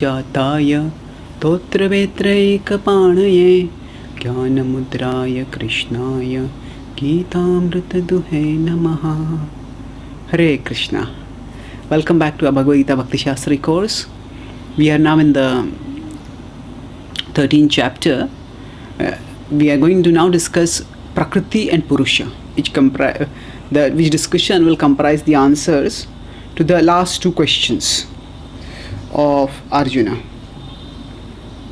जाताय तोत्रवेत्रैकपाणये ज्ञानमुद्राय कृष्णाय गीतामृतदुहे नमः. Hare Krishna. Welcome back to our Bhagavad Gita Bhakti Shastri course. We are now in the 13th chapter. We are going to now discuss prakrti and purusha, which discussion will comprise the answers to the last two questions of Arjuna.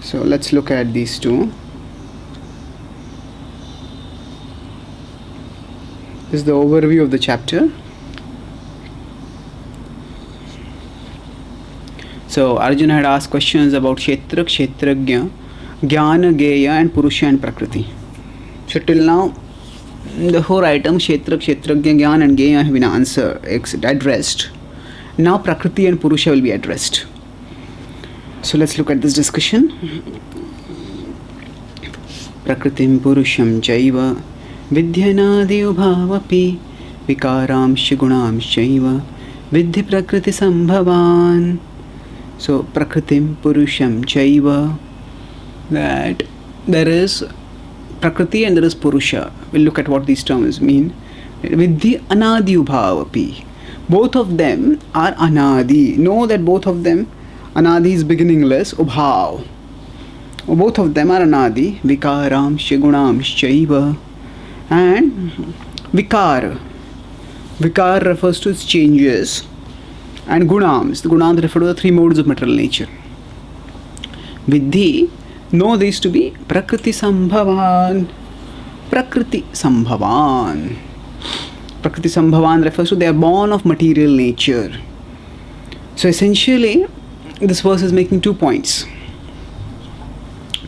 So let's look at these two. This is the overview of the chapter. So Arjuna had asked questions about Kshetra, Kshetragya, Jnana, Geya and Purusha and Prakriti. So till now the whole item Kshetra, Kshetragya, Jnana and Geya have been addressed. Now Prakriti and Purusha will be addressed. So let's look at this discussion. Prakritim Purusham Chaiva Vidyanadi Ubhavapi Vikaramsha Gunamshaiva Vidhi Prakriti Sambhavan. So Prakritim Purusham Chaiva, that there is Prakriti and there is Purusha. We'll look at what these terms mean. Vidhi Anadi Ubhavapi. Both of them are Anadi. Know that both of them, Anadi is beginningless, Ubhav. Both of them are Anadi. Vikaram, Shigunam, Shaiva. And Vikar. Vikar refers to its changes. And Gunams. The Gunams refer to the three modes of material nature. Vidhi, know these to be Prakriti Sambhavan. Prakriti Sambhavan. Prakriti Sambhavan refers to they are born of material nature. So essentially, this verse is making 2 points.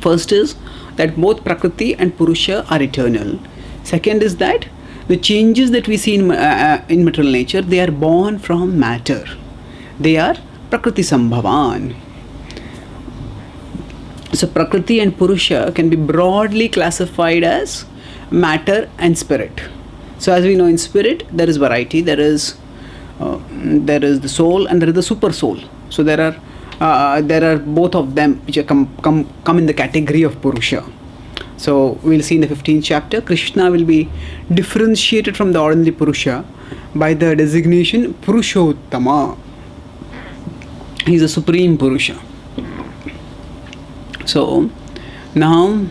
First is that both Prakriti and Purusha are eternal. Second is that the changes that we see in material nature, they are born from matter. They are Prakriti Sambhavan. So Prakriti and Purusha can be broadly classified as matter and spirit. So as we know, in spirit there is variety. There is the soul and there is the super soul. So there are both of them which are come in the category of Purusha. So we'll see in the 15th chapter, Krishna will be differentiated from the ordinary Purusha by the designation Purushottama. He is a supreme Purusha. So now,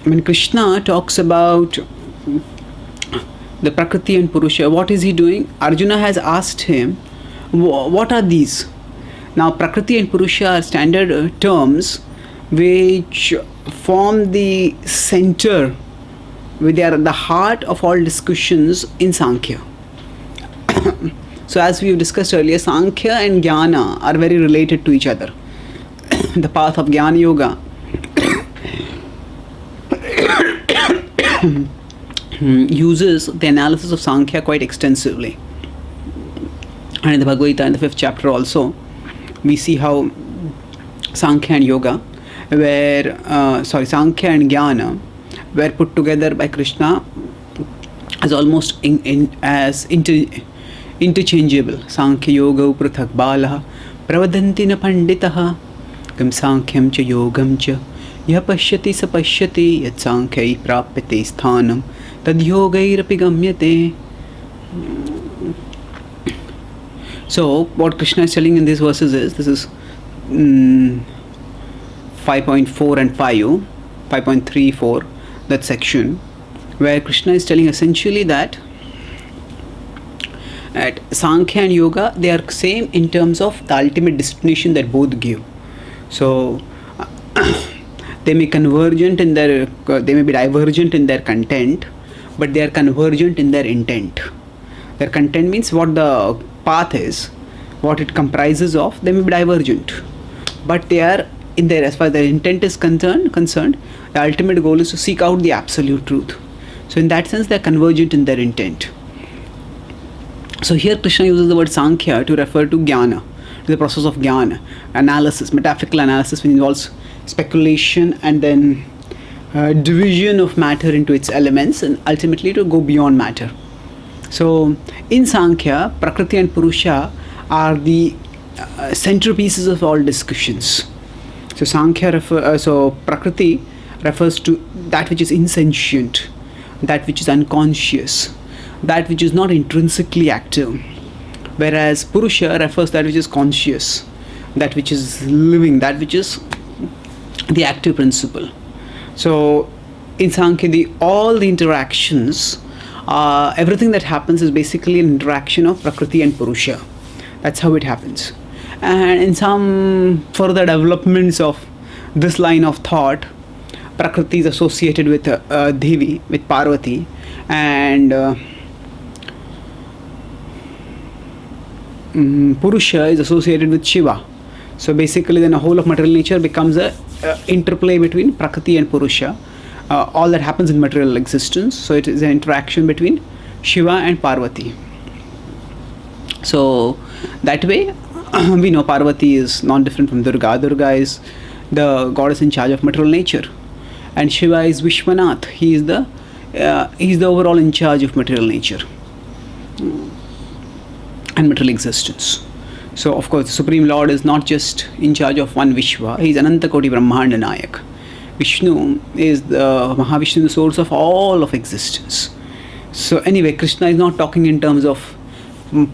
when Krishna talks about the Prakriti and Purusha, what is he doing? Arjuna has asked him, what are these? Now Prakriti and Purusha are standard terms which form the center, they are the heart of all discussions in Sankhya. So as we discussed earlier, Sankhya and Jnana are very related to each other. The path of Jnana Yoga uses the analysis of Sankhya quite extensively. And in the Bhagavad Gita in the 5th chapter also, we see how Sankhya and Yoga Sankhya and Jnana were put together by Krishna as almost interchangeable. Sankhya Yoga Uprathak Balaha Pravadanti na Panditaha Kam Sankhyam cha Yogam cha Yah Pashyati sa Pashyati Yat Sankhya Prapyate Sthanam Tad Yogairapi Gamyate. So what Krishna is telling in these verses is, this is 5.4 and 5.34, that section, where Krishna is telling essentially that at Sankhya and Yoga, they are same in terms of the ultimate destination that both give. So they may be divergent in their content, but they are convergent in their intent. Their content means what the path is, what it comprises of. They may be divergent, but they are in there, as far as their intent is concerned, the ultimate goal is to seek out the absolute truth. So in that sense, they are convergent in their intent. So here Krishna uses the word Sankhya to refer to Jnana, to the process of Jnana, analysis, metaphysical analysis, which involves speculation and then division of matter into its elements and ultimately to go beyond matter. So in Sankhya, Prakriti and Purusha are the centerpieces of all discussions. So so prakrti refers to that which is insentient, that which is unconscious, that which is not intrinsically active, whereas purusha refers to that which is conscious, that which is living, that which is the active principle. So in Sankhya, all the interactions, everything that happens is basically an interaction of prakriti and purusha. That's how it happens. And in some further developments of this line of thought, prakriti is associated with Devi, with Parvati, and purusha is associated with Shiva. So basically then the whole of material nature becomes a interplay between prakriti and purusha. All that happens in material existence, so it is an interaction between Shiva and Parvati. So that way we know Parvati is not different from Durga. Durga is the goddess in charge of material nature, and Shiva is Vishwanath. He is the overall in charge of material nature and material existence. So of course the Supreme Lord is not just in charge of one Vishwa. He is Anantakoti Brahmanda Nayak. Vishnu is the Mahavishnu, the source of all of existence. So anyway, Krishna is not talking in terms of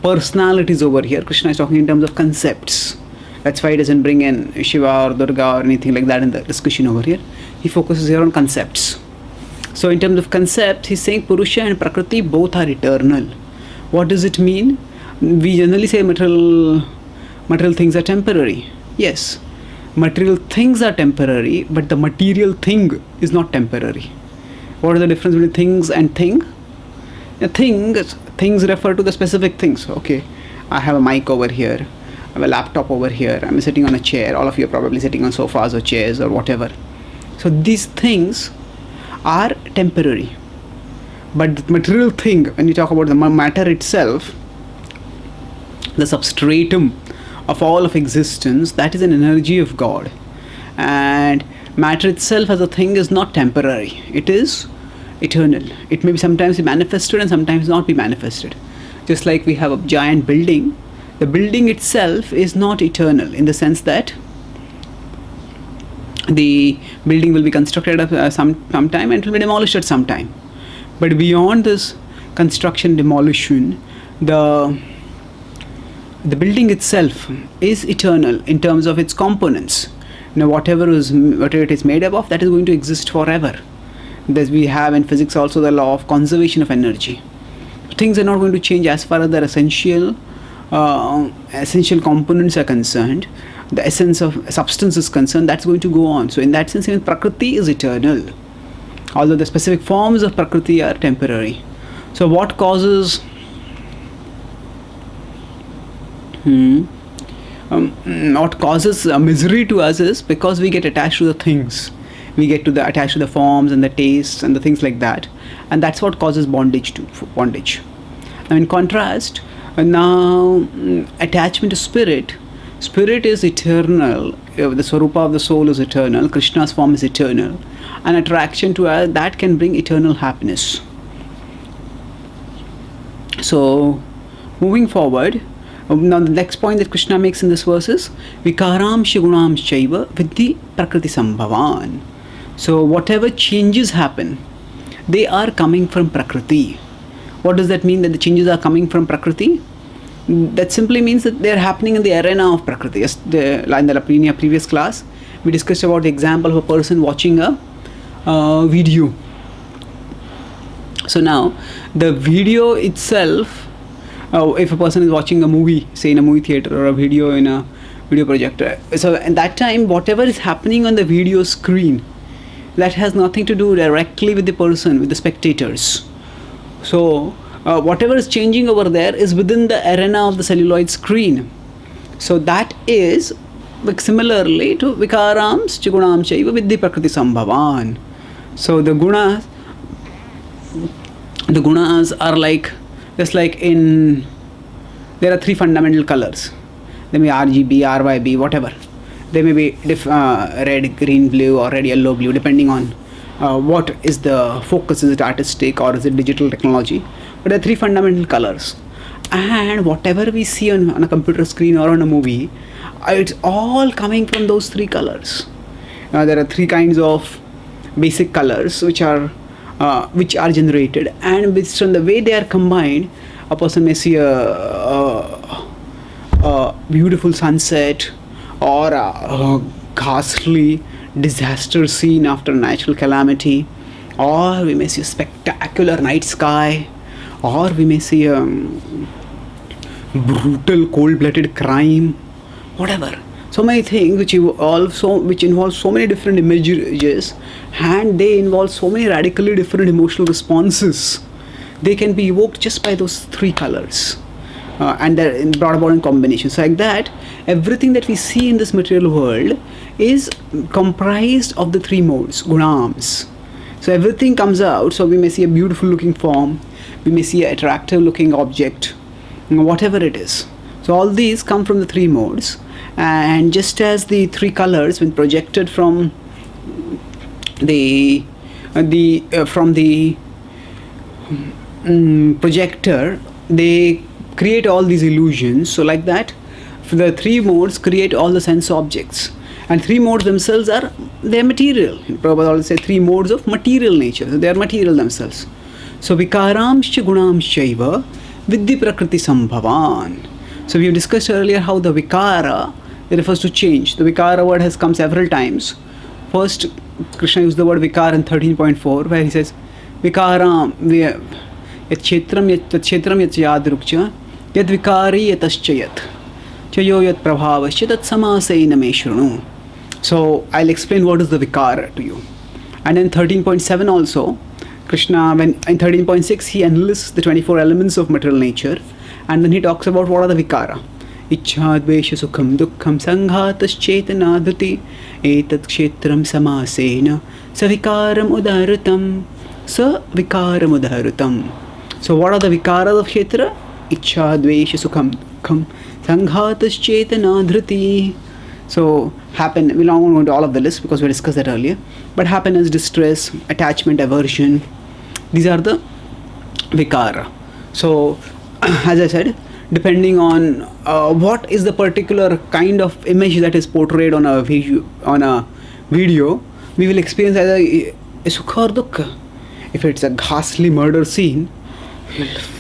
personalities over here. Krishna is talking in terms of concepts. That's why he doesn't bring in Shiva or Durga or anything like that in the discussion over here. He focuses here on concepts. So in terms of concepts, he's saying Purusha and Prakriti both are eternal. What does it mean? We generally say material things are temporary. Yes, material things are temporary, but the material thing is not temporary. What is the difference between things and thing? Things refer to the specific things. Okay, I have a mic over here, I have a laptop over here, I'm sitting on a chair, all of you are probably sitting on sofas or chairs or whatever. So these things are temporary, but the material thing, when you talk about the matter itself, the substratum of all of existence, that is an energy of God, and matter itself as a thing is not temporary, it is eternal. It may be sometimes be manifested and sometimes not be manifested. Just like we have a giant building, the building itself is not eternal in the sense that the building will be constructed at some time and it will be demolished at some time. But beyond this construction demolition, the building itself is eternal in terms of its components. Now whatever it is made up of, that is going to exist forever. We have in physics also the law of conservation of energy. Things are not going to change as far as their essential components are concerned. The essence of substance is concerned, that's going to go on. So in that sense, even Prakriti is eternal, although the specific forms of Prakriti are temporary. So what causes misery to us is because we get attached to the things. We get attached to the forms and the tastes and the things like that, and that's what causes bondage. Now in contrast, now attachment to spirit is eternal. The Swarupa of the soul is eternal. Krishna's form is eternal, and attraction to that can bring eternal happiness. So moving forward, now the next point that Krishna makes in this verse is Vikaram Shigunam Shaiva Vidhi Prakriti Sambhavan. So whatever changes happen, they are coming from Prakriti. What does that mean, that the changes are coming from Prakriti? That simply means that they are happening in the arena of Prakriti. Yes, in the previous class, we discussed about the example of a person watching a video. So now, the video itself, if a person is watching a movie, say in a movie theater, or a video in a video projector, so at that time, whatever is happening on the video screen, that has nothing to do directly with the person, with the spectators. So whatever is changing over there is within the arena of the celluloid screen. So that is similarly to Vikarams Chigunam Chaiva Vidhi Prakriti Sambhavan. So the gunas are like, just like there are three fundamental colors. There may be RGB, RYB, whatever. They may be red, green, blue, or red, yellow, blue, depending on what is the focus. Is it artistic or is it digital technology? But there are three fundamental colors, And whatever we see on a computer screen or on a movie, it's all coming from those three colors. There are three kinds of basic colors which are generated, and based on the way they are combined, a person may see a beautiful sunset, or a ghastly disaster scene after a natural calamity, or we may see a spectacular night sky, or we may see a brutal cold-blooded crime, whatever. So many things which involve so many different images, and they involve so many radically different emotional responses. They can be evoked just by those three colors, and they're brought about in combination. So like that, everything that we see in this material world is comprised of the three modes, gunams. So everything comes out. So we may see a beautiful looking form, we may see an attractive looking object, whatever it is. So all these come from the three modes. And just as the three colors, when projected from the projector, they create all these illusions. So like that, the three modes create all the sense objects, and three modes themselves they're material. Prabhupada always say three modes of material nature. So they are material themselves. So vikaramscha gunamshaiva vidhi prakrti sambhavan. So we have discussed earlier how the vikara, it refers to change. The vikara word has come several times. First, Krishna used the word vikara in 13.4, where he says vikaram yat kshetram yat yadrukcha yad vikari yatascha yat chayo yat prabhavascha tat samaseina me shrunu. So I'll explain what is the vikara to you. And in 13.7 also, Krishna, when in 13.6 he enlists the 24 elements of material nature, and then he talks about what are the vikara. Ichha, dvesha, sukham, dukkham, sanghatas, chetana, dhuti, etat kshetram samasena, savikaram udharutam, savikaram udharutam. So what are the vikaras of kshetra? Ichha, dvesha, sukham, dukkham, sanghatas, chetana, dhuti. So we'll not go into all of the list because we discussed that earlier. But happiness, distress, attachment, aversion, these are the vikara. So as I said, depending on what is the particular kind of image that is portrayed on a video, we will experience either a sukha or dukkha. If it's a ghastly murder scene,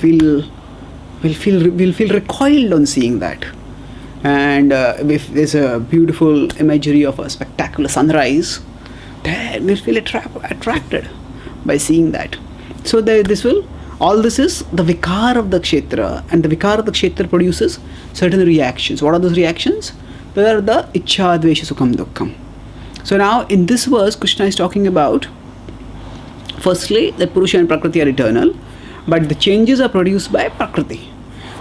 we'll feel recoiled on seeing that. And if there's a beautiful imagery of a spectacular sunrise, then we'll feel attracted by seeing that. So all this is the vikar of the kshetra, and the vikar of the kshetra produces certain reactions. What are those reactions? They are the ichha, dvesha, sukham, dukkham. So now in this verse, Krishna is talking about, firstly, that purusha and prakrti are eternal, but the changes are produced by prakrti.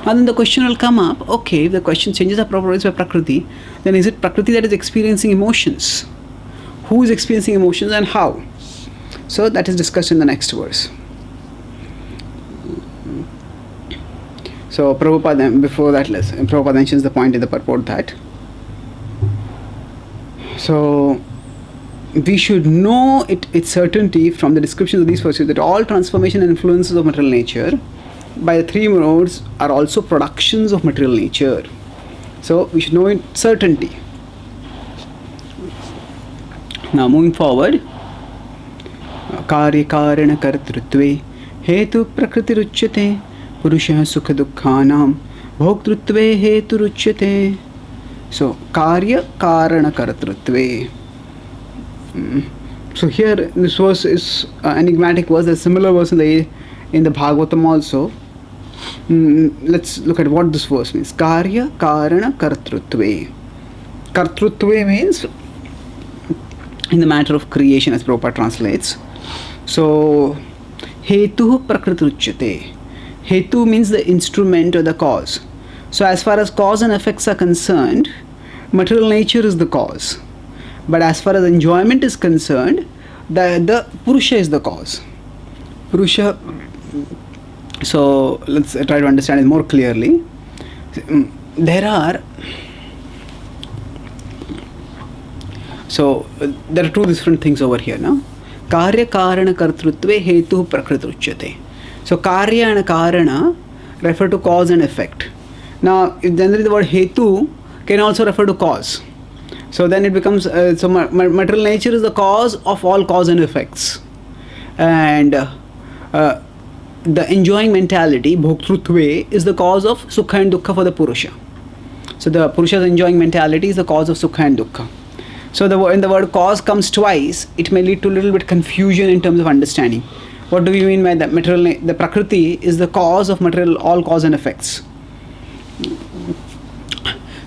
Now then the question will come up, okay, if the question changes are produced by prakrti, then is it prakrti that is experiencing emotions? Who is experiencing emotions and how? So that is discussed in the next verse. So Prabhupada, before that, Prabhupada mentions the point in the purport that, so we should know its certainty from the descriptions of these verses that all transformation and influences of material nature by the three modes are also productions of material nature. So we should know it certainty. Now moving forward, karya karana kartrutve hetu prakriti ruchyate purusha sukha dukkhanam bhoktrutve hetu ruchyate. So karya karana kartrutve. So here this verse is enigmatic verse. There's a similar verse in the Bhagavatam also. Let's look at what this verse means. Karya karana kartrutve. Kartrutve means in the matter of creation, as Prabhupada translates. So hetu prakriti ruchyate. Hetu means the instrument or the cause. So as far as cause and effects are concerned, material nature is the cause. But as far as enjoyment is concerned, the purusha is the cause. Purusha. So let's try to understand it more clearly. There are two different things over here now. Karya karana kartrutve hetu prakriti ruchyate. So karya and karana, refer to cause and effect. Now, if generally the word hetu can also refer to cause. So then it becomes, material nature is the cause of all cause and effects. And the enjoying mentality, bhoktrutve, is the cause of sukha and dukkha for the purusha. So the purusha's enjoying mentality is the cause of sukha and dukkha. So when the word cause comes twice, it may lead to a little bit confusion in terms of understanding. What do we mean by that? The prakrti is the cause of material, all cause and effects.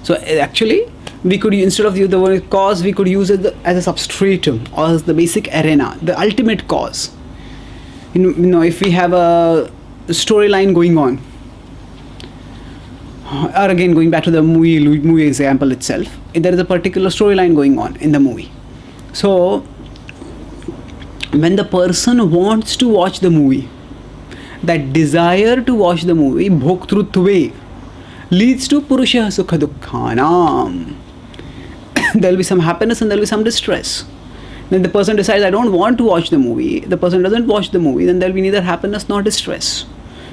So actually, we could, instead of use the word cause, we could use it as a substratum or as the basic arena, the ultimate cause. If we have a storyline going on, or again going back to the movie example itself, there is a particular storyline going on in the movie. So when the person wants to watch the movie, that desire to watch the movie, bhoktrutve, leads to purusha sukha dukkhanam. There will be some happiness and there will be some distress. Then the person decides, I don't want to watch the movie. The person doesn't watch the movie, then there will be neither happiness nor distress.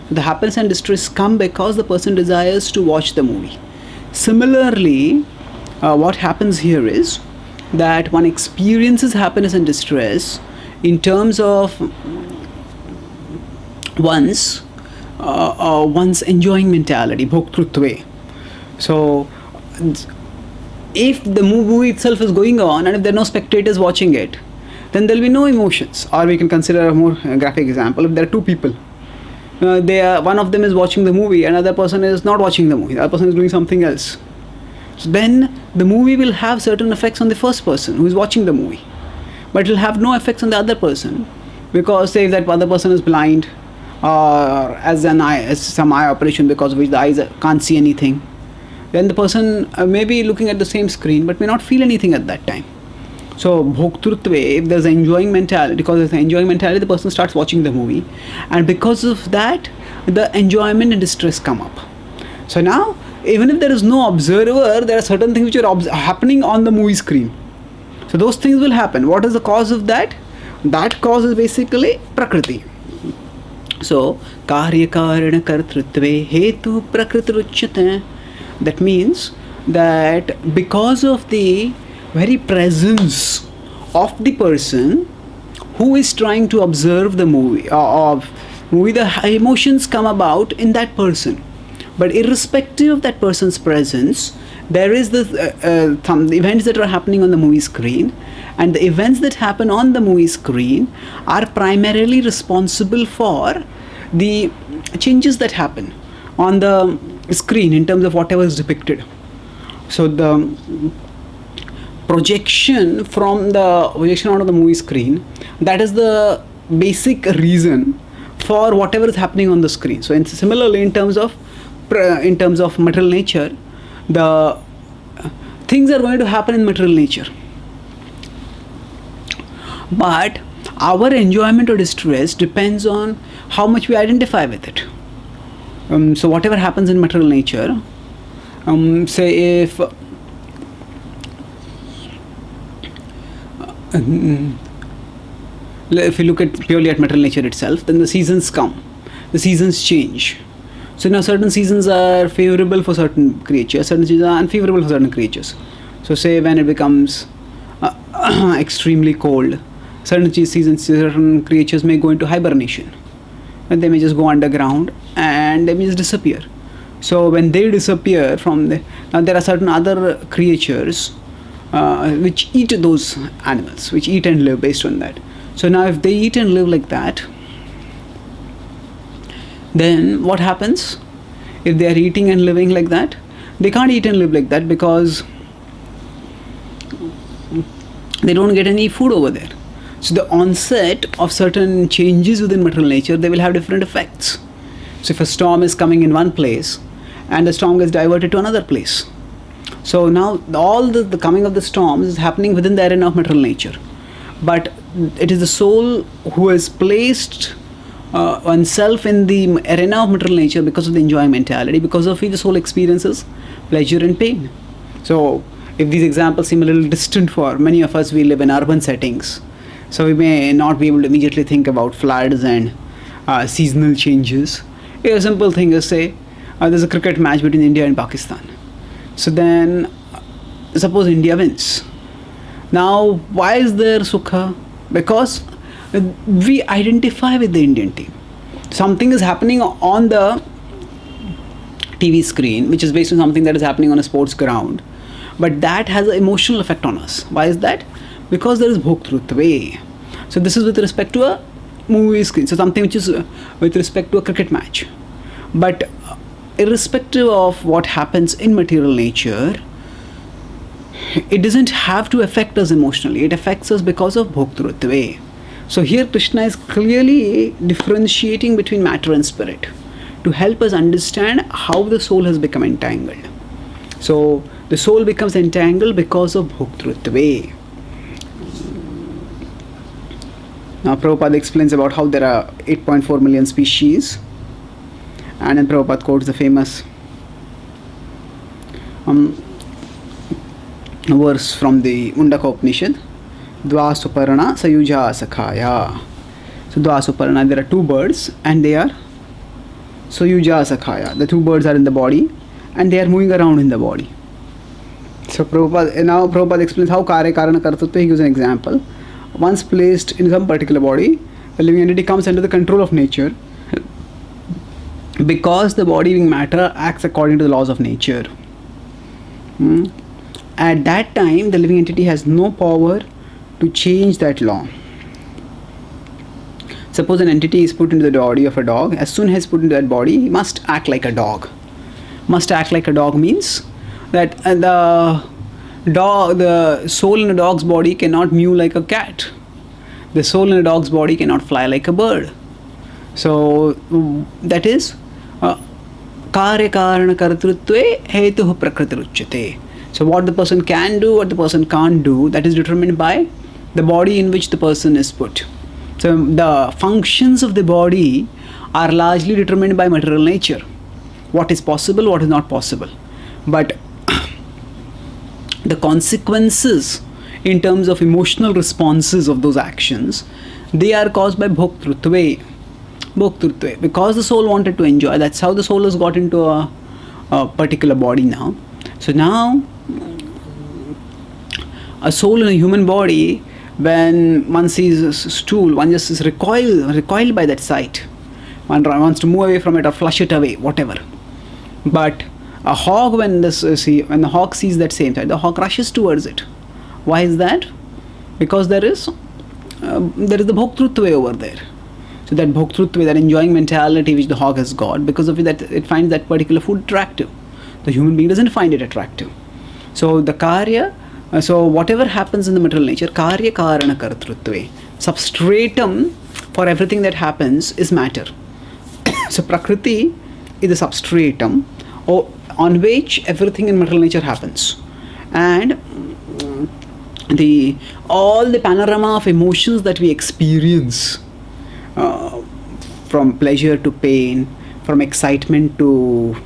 So the happiness and distress come because the person desires to watch the movie. Similarly, what happens here is that one experiences happiness and distress in terms of one's enjoying mentality, bhoktrutve. So if the movie itself is going on and if there are no spectators watching it, then there will be no emotions. Or we can consider a more graphic example. If there are two people, one of them is watching the movie, another person is not watching the movie, the other person is doing something else. So then the movie will have certain effects on the first person who is watching the movie, but it will have no effects on the other person, because say if that other person is blind or as some eye operation because of which the eyes can't see anything, then the person may be looking at the same screen but may not feel anything at that time. So bhoktrutve, if there's an enjoying mentality, because there's an enjoying mentality, the person starts watching the movie, and because of that the enjoyment and distress come up. So now, even if there is no observer, there are certain things which are happening on the movie screen. So those things will happen. What is the cause of that? That cause is basically prakrti. So karya karana kartrutve hetu prakritirujyate. That means that because of the very presence of the person who is trying to observe the movie, the emotions come about in that person. But irrespective of that person's presence, there is the events that are happening on the movie screen, and the events that happen on the movie screen are primarily responsible for the changes that happen on the screen in terms of whatever is depicted. So the projection onto the movie screen, that is the basic reason for whatever is happening on the screen. So similarly, in terms of material nature, the things are going to happen in material nature, but our enjoyment or distress depends on how much we identify with it. So whatever happens in material nature, say if we look at purely at material nature itself, then the seasons come, the seasons change. So now certain seasons are favorable for certain creatures, certain seasons are unfavorable for certain creatures. So say when it becomes extremely cold, certain creatures may go into hibernation, and they may just go underground and they may just disappear. So when they disappear now there are certain other creatures which eat those animals, which eat and live based on that. So now if they eat and live like that, then what happens? If they are eating and living like that, they can't eat and live like that because they don't get any food over there. So the onset of certain changes within material nature, they will have different effects. So if a storm is coming in one place and the storm gets diverted to another place, so now all the coming of the storms is happening within the arena of material nature, but it is the soul who has placed oneself in the arena of material nature because of the enjoying mentality, because of which the soul experiences pleasure and pain. So if these examples seem a little distant for many of us, we live in urban settings, so we may not be able to immediately think about floods and seasonal changes. A simple thing is, say, there's a cricket match between India and Pakistan. So then, suppose India wins. Now, why is there sukha? Because we identify with the Indian team. Something is happening on the TV screen, which is based on something that is happening on a sports ground. But that has an emotional effect on us. Why is that? Because there is bhoktrutve. So this is with respect to a movie screen. So something which is with respect to a cricket match. But irrespective of what happens in material nature, it doesn't have to affect us emotionally. It affects us because of bhoktrutve. So here Krishna is clearly differentiating between matter and spirit to help us understand how the soul has become entangled. So the soul becomes entangled because of bhoktrutve. Now Prabhupada explains about how there are 8.4 million species, and then Prabhupada quotes the famous verse from the Mundaka Upanishad, Dva Suparna Sayuja Sakhaya. So Dva Suparna, there are two birds and they are Sayuja Sakhaya. The two birds are in the body and they are moving around in the body. So Prabhupada explains how Kare Karana Kartatva. He gives an example. Once placed in some particular body, the living entity comes under the control of nature because the body being matter acts according to the laws of nature. At that time, the living entity has no power to change that law. Suppose an entity is put into the body of a dog. As soon as it's put into that body, he must act like a dog. Must act like a dog means that the soul in a dog's body cannot mew like a cat. The soul in a dog's body cannot fly like a bird. So that is Karya Karana Kartrutve Hetuh Prakrti Ruchyate. So what the person can do, what the person can't do, that is determined by the body in which the person is put. So the functions of the body are largely determined by material nature. What is possible, what is not possible. But the consequences in terms of emotional responses of those actions, they are caused by bhoktrutve. Bhoktrutve. Because the soul wanted to enjoy, that's how the soul has got into a particular body now. So now, a soul in a human body, when one sees a stool, one just is recoiled by that sight. One wants to move away from it or flush it away, whatever. But a hawk, when the hawk sees that same sight, the hawk rushes towards it. Why is that? Because there is the bhoktrutve over there. So that bhoktrutve, that enjoying mentality which the hawk has got, because of it, that it finds that particular food attractive. The human being doesn't find it attractive. So the karya, so whatever happens in the material nature, karya karana kartrutve, substratum for everything that happens is matter. So prakrti is the substratum on which everything in material nature happens. And all the panorama of emotions that we experience, from pleasure to pain, from excitement to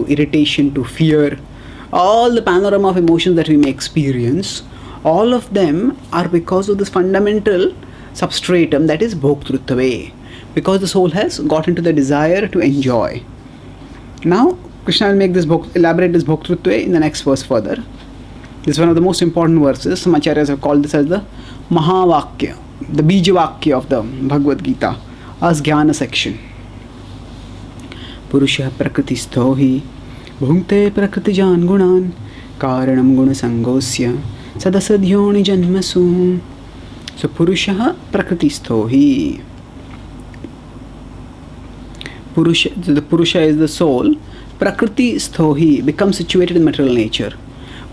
irritation to fear, all the panorama of emotions that we may experience, all of them are because of this fundamental substratum, that is bhoktrutve, because the soul has got into the desire to enjoy. Now Krishna will make this elaborate this bhoktrutve in the next verse further. This is one of the most important verses. Some acharyas have called this as the Mahavakya, the Bijavakya of the Bhagavad Gita, as Jnana section. Purusha prakrtistho hi bhunkte prakrtijan gunan karanam guna sangosya sadasadhyoni janmasu. So Purusha prakrtistho hi. The Purusha is the soul. Prakrti sthohi becomes situated in material nature.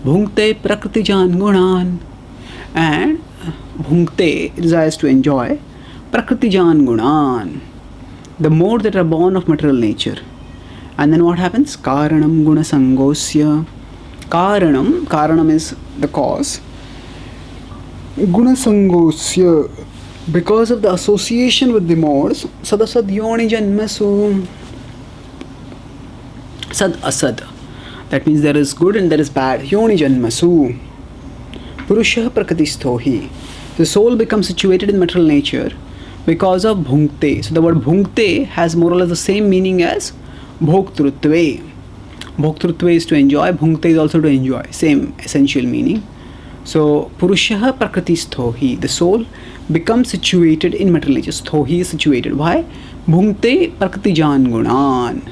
Bhunkte prakrtijan gunan, and bhunkte desires to enjoy prakrtijan gunan, the modes that are born of material nature. And then what happens? Karanam guna sangosya. Karanam is the cause. Guna sangosya, because of the association with the modes, sadasadyoni janmasu. Sad asad, that means there is good and there is bad. Yoni janmasu. Purusha prakrtistho hi. The soul becomes situated in material nature because of bhunkte. So the word bhunkte has more or less the same meaning as bhoktrutve. Bhoktrutve is to enjoy, bhunkte is also to enjoy, same essential meaning. So purusha prakrti sthohi, the soul becomes situated in material nature. Sthohi is situated. Why? Bhunkte prakrti jan gunan.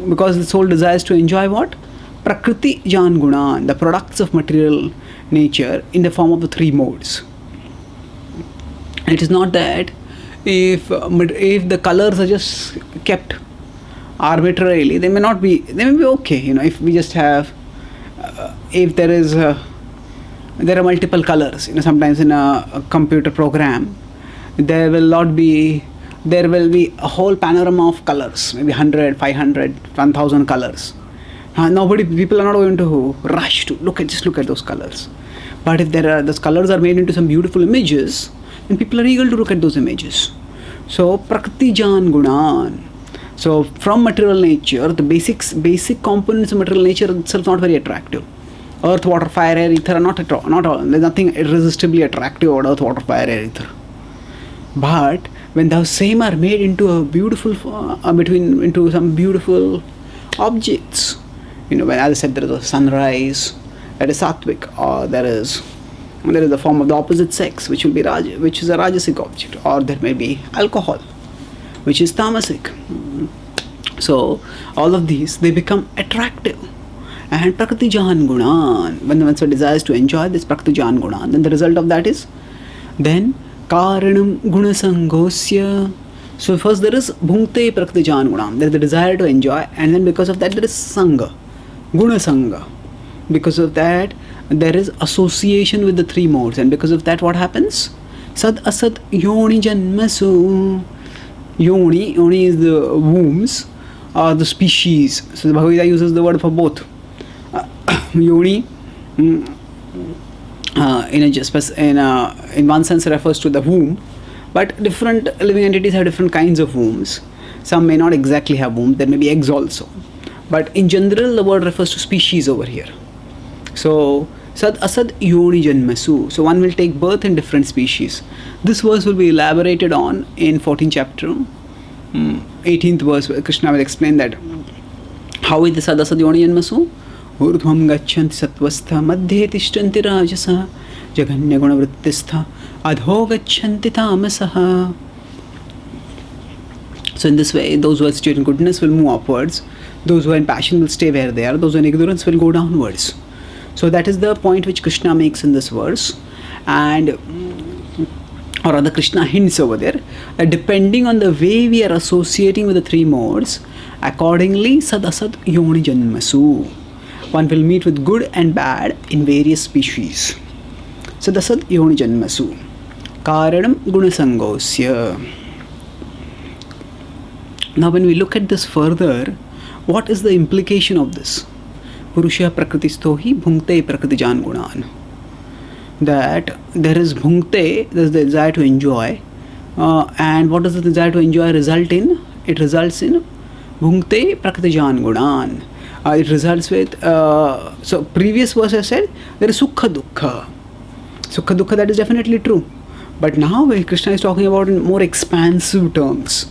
Because the soul desires to enjoy what? Prakrti jan gunan, the products of material nature in the form of the three modes. It is not that if the colors are just kept arbitrarily, they may be okay. If we just have, if there are multiple colors. Sometimes in a computer program, there will be a whole panorama of colors, maybe 100, 500, 1000 colors. People are not going to rush to look at those colors. But if those colors are made into some beautiful images, then people are eager to look at those images. So prakrti jan gunan. So from material nature, the basic components of material nature itself not very attractive. Earth, water, fire, air, ether are not at all. There's nothing irresistibly attractive about earth, water, fire, air, ether. But when those same are made into a beautiful, into some beautiful objects, when, as I said, there is a sunrise, that is sattvic, or there is the form of the opposite sex, which is a rajasic object, or there may be alcohol, which is tamasic. So all of these, they become attractive. And prakriti jan gunan, when one desires to enjoy this prakriti jan gunan, then the result of that is then karanam guna sangosya. So first there is bhunkte prakriti jan gunan, there is the desire to enjoy, and then because of that there is sangha, guna sangha. Because of that there is association with the three modes, and because of that what happens? Sad asad yoni janmasu. Yoni is the wombs or the species. So the Bhagavad Gita uses the word for both. Yoni in one sense refers to the womb, but different living entities have different kinds of wombs. Some may not exactly have wombs, there may be eggs also, but in general the word refers to species over here. So sad asad yoni janmasu, so one will take birth in different species. This verse will be elaborated on in 14th chapter, 18th verse, where Krishna will explain that how is the sad asad yoni janmasu. ऊर्ध्वं गच्छन्ति सत्वस्था मध्ये तिष्ठन्ति राजसः जघन्यगुणवृत्तिस्थः अधो गच्छन्ति तामसः. So in this way, those who are situated in goodness will move upwards, those who are in passion will stay where they are, those who are in ignorance will go downwards. So that is the point which Krishna makes in this verse, and or rather Krishna hints over there that depending on the way we are associating with the three modes, accordingly sad asad yoni janmasu, one will meet with good and bad in various species. Sadasad yoni janmasu karanam gunasangosya. Now when we look at this further, what is the implication of this? Purusha prakriti stohi bhunkte prakriti jan gunan. That there is bhunkte, there is the desire to enjoy, and what does the desire to enjoy result in? It results in bhunkte prakriti jan gunan. It results with, so previous verse I said, there is sukha dukkha. Sukha dukkha, that is definitely true. But now when Krishna is talking about in more expansive terms,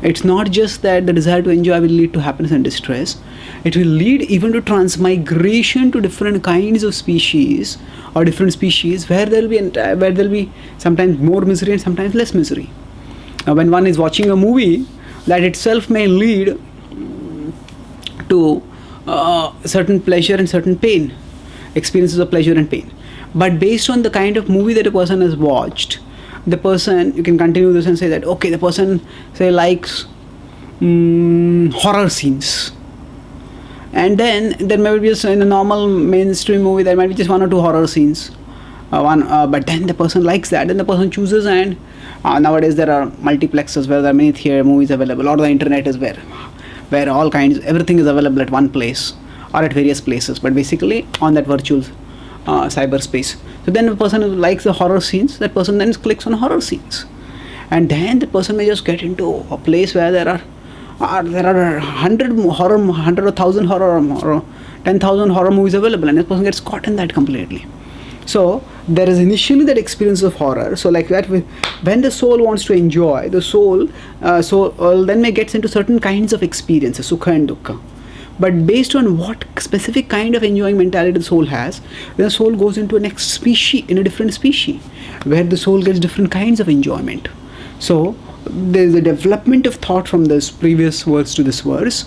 it's not just that the desire to enjoy will lead to happiness and distress. It will lead even to transmigration to different kinds of species, or different species where there will be sometimes more misery and sometimes less misery. Now when one is watching a movie, that itself may lead to certain pleasure and certain pain, experiences of pleasure and pain. But based on the kind of movie that a person has watched, the person, you can continue this and say that, okay, the person say likes horror scenes, and then there may be just in a normal mainstream movie there might be just one or two horror scenes, but then the person likes that, and the person chooses, and nowadays there are multiplexes where there are many theater movies available, or the internet is where all kinds, everything is available at one place or at various places, but basically on that virtual cyberspace. So then the person who likes the horror scenes, that person then clicks on horror scenes, and then the person may just get into a place where there are 100 or 1,000 horror or 10,000 horror movies available, and the person gets caught in that completely. So there is initially that experience of horror. So like that, when the soul wants to enjoy, the soul then may gets into certain kinds of experiences, sukha and dukkha. But based on what specific kind of enjoying mentality the soul has, then the soul goes into a next species, in a different species, where the soul gets different kinds of enjoyment. So there is a development of thought from this previous words to this verse,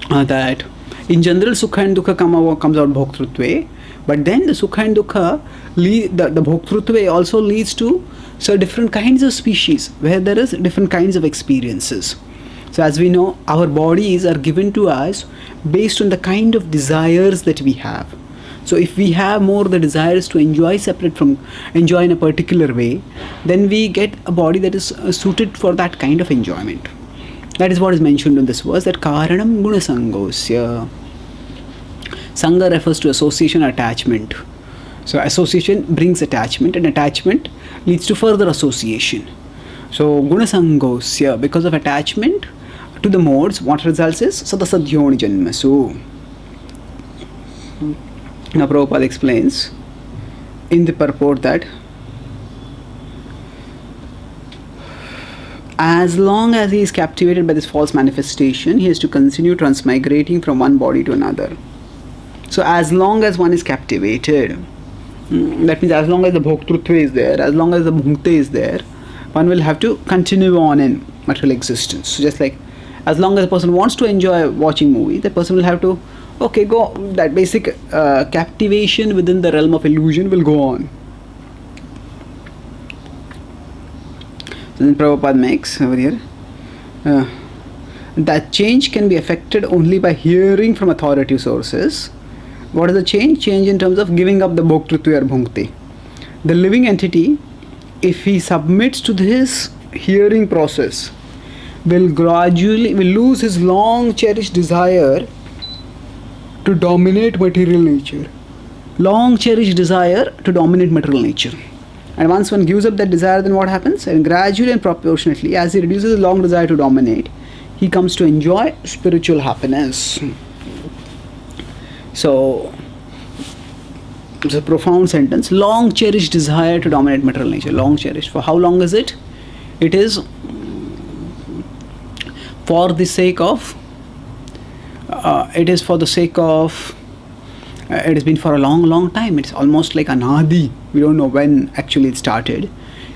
that in general sukha and dukkha comes out bhoktrutve, but then the sukha and dukkha, the bhoktrutve also leads to different kinds of species where there is different kinds of experiences. So as we know, our bodies are given to us based on the kind of desires that we have. So if we have more the desires to enjoy in a particular way, then we get a body that is suited for that kind of enjoyment. That is what is mentioned in this verse, that karanam guna sangosya. Sangha refers to association, attachment. So association brings attachment, and attachment leads to further association. So guna sangosya, because of attachment to the modes, what results is sadasadhyoni janmasu. Now Prabhupada explains in the purport that as long as he is captivated by this false manifestation, he has to continue transmigrating from one body to another. So as long as one is captivated, that means as long as the bhoktrutva is there, as long as the bhukti is there, one will have to continue on in material existence. So just like as long as a person wants to enjoy watching movie, that person will have to go, that basic captivation within the realm of illusion will go on. So then Prabhupada makes over here, that change can be affected only by hearing from authoritative sources. What is the change? Change in terms of giving up the bhoktrutva or bhukti. The living entity, if he submits to this hearing process, will lose his long cherished desire to dominate material nature. Long cherished desire to dominate material nature. And once one gives up that desire, then what happens? And gradually and proportionately, as he reduces his long desire to dominate, he comes to enjoy spiritual happiness. So it's a profound sentence. Long cherished desire to dominate material nature. Long cherished. For how long is it? It is for the sake of it has been for a long time. It's almost like anadi. We don't know when actually it started.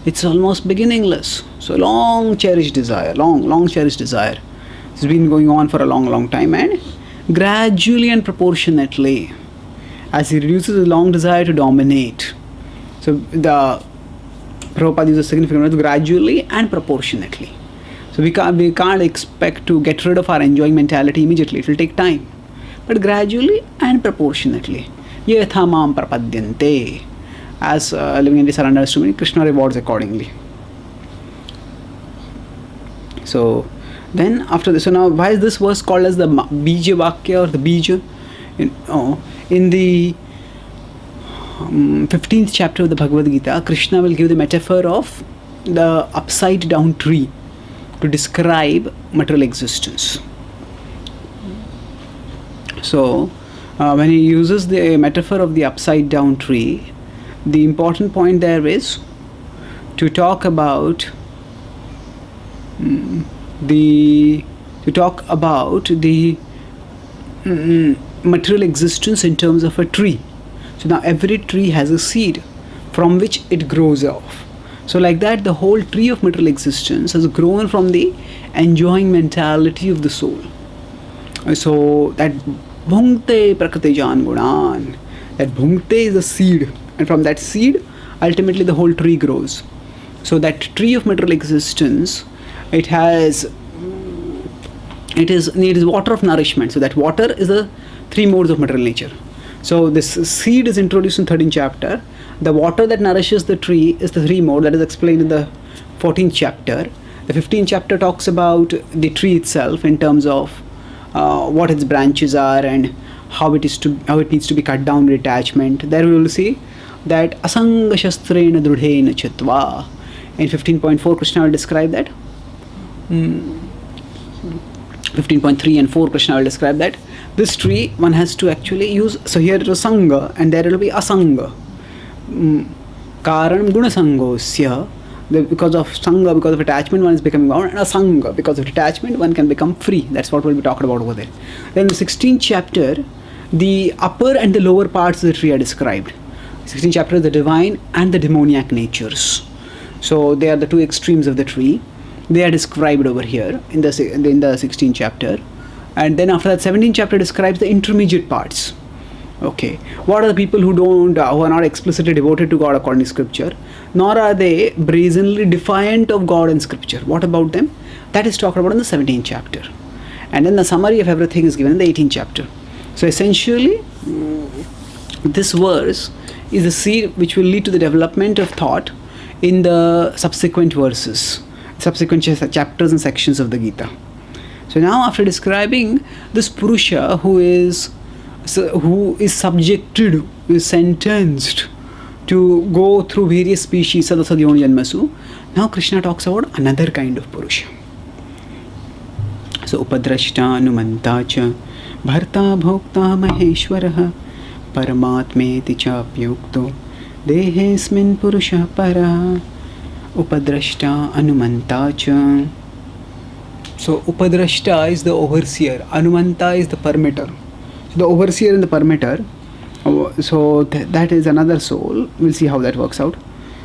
It's almost beginningless. So long cherished desire. It's been going on for a long time, and gradually and proportionately, as he reduces his long desire to dominate. So the Prabhupada uses significant words, gradually and proportionately. So we can't expect to get rid of our enjoying mentality immediately. It will take time. But gradually and proportionately. Yatha mam prapadyante. As living entities are understood to me, Krishna rewards accordingly. So then after this, so now why is this verse called as the Bija Vakya or the Bija? In the 15th chapter of the Bhagavad Gita, Krishna will give the metaphor of the upside down tree to describe material existence. So when he uses the metaphor of the upside down tree, the important point there is to talk about the material existence in terms of a tree. So now every tree has a seed from which it grows off. So like that, the whole tree of material existence has grown from the enjoying mentality of the soul. So that bhungte prakrti jan gunan, that bhungte is a seed, and from that seed ultimately the whole tree grows. So that tree of material existence, it is water of nourishment. So that water is the three modes of material nature. So this seed is introduced in 13th chapter. The water that nourishes the tree is the three mode that is explained in the 14th chapter. The 15th chapter talks about the tree itself in terms of what its branches are and how it needs to be cut down with attachment. There we will see that asanga shastrena drudhena chitva. In 15.4 Krishna will describe that. 15.3 and 4 Krishna will describe that this tree one has to actually use. So here it was sanga and there will be asanga. Karanam guna sangosya. Because of sangha, because of attachment, one is becoming bound, and a sangha, because of detachment, one can become free. That's what we'll be talking about over there. Then in the 16th chapter, the upper and the lower parts of the tree are described. 16th chapter is the divine and the demoniac natures. So they are the two extremes of the tree. They are described over here in the 16th chapter. And then after that, 17th chapter describes the intermediate parts. Okay, what are the people who are not explicitly devoted to God according to scripture, nor are they brazenly defiant of God and scripture? What about them? That is talked about in the 17th chapter. And then the summary of everything is given in the 18th chapter. So essentially, this verse is a seed which will lead to the development of thought in the subsequent verses, subsequent chapters and sections of the Gita. So now, after describing this purusha who is subjected, who is sentenced to go through various species, Sadasadyoni Janmasu, now Krishna talks about another kind of purusha. So, Upadrashta Anumanta cha Bharta Bhokta Maheshwaraha Paramatmeti Chapyukto Dehesmin Purusha Para Upadrashta Anumanta cha. So, Upadrashta is the overseer, Anumanta is the permitter. So, the overseer and the permitter, so that is another soul. We'll see how that works out.